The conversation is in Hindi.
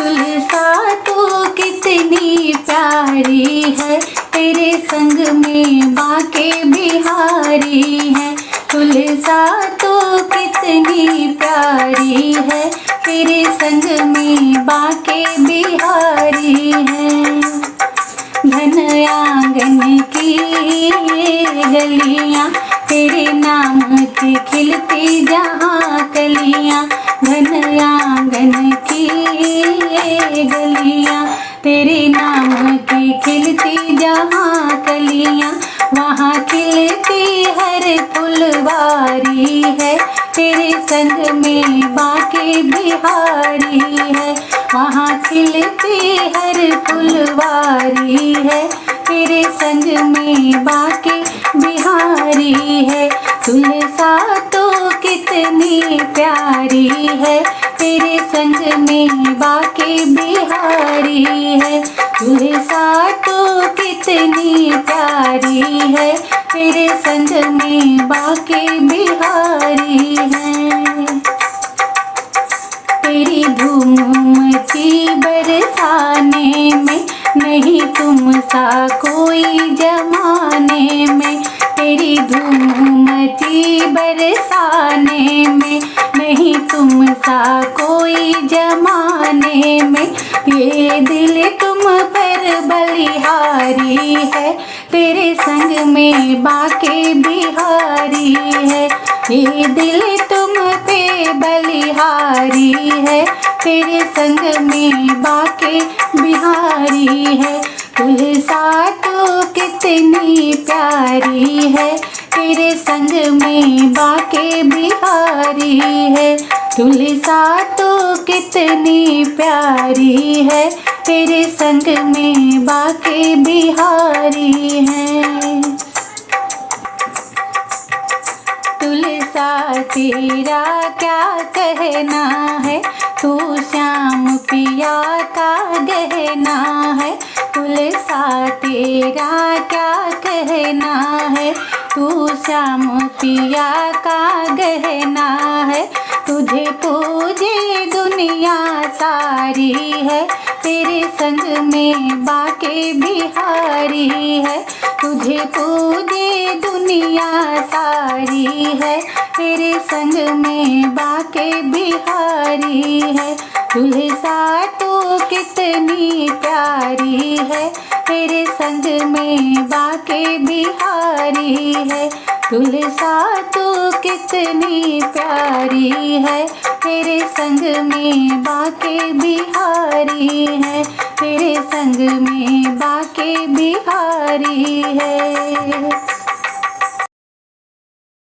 तुलसा तो कितनी प्यारी है, तेरे संग में बाके बिहारी है। तुलसा तो कितनी प्यारी है, तेरे संग में बाके बिहारी है। घन आंगन की गलियां, तेरे नाम की खिलती जहाँ कलियां। घन आंगन की गलियां, तेरे नाम की खिलती जहाँ कलियां। वहाँ खिलती हर फुलवारी है, तेरे संग में बाके बिहारी है। वहाँ खिलती हर फुलवारी है, तेरे संग में बाके बिहारी है। तुलसा तो कितनी प्यारी है, तेरे संग में बाके बिहारी है। तुलसा तो कितनी प्यारी है, तेरे संग में बाके बिहारी है। तेरी धूम मची बरसाने में, नहीं तुम सा कोई जमाने में। तेरी धूम मची बरसाने में, नहीं तुम सा कोई जमाने में। ये दिल तुम पर बलिहारी है, तेरे संग में बाके बिहारी है। ये दिल तुम पे बलिहारी है, तेरे संग में बाके बिहारी है। तुलसा तो कितनी प्यारी है, तेरे संग में बाके बिहारी है। तुलसा तो कितनी प्यारी है, तेरे संग में बाके बिहारी है। तुलसा तेरा क्या कहना है, तू श्याम पिया का गहना है। तुलसा तेरा क्या कहना है, तू श्याम पिया का गहना है। तुझे पूजे दुनिया सारी है, तेरे संग में बाके बिहारी है। तुझे पूजे दुनिया सारी है, तेरे संग में बाके बिहारी है। तुलसा तो कितनी प्यारी है, तेरे संग में बाके बिहारी है। तुलसा तो कितनी प्यारी है, तेरे संग में बाके बिहारी है। तेरे संग में बाके बिहारी है।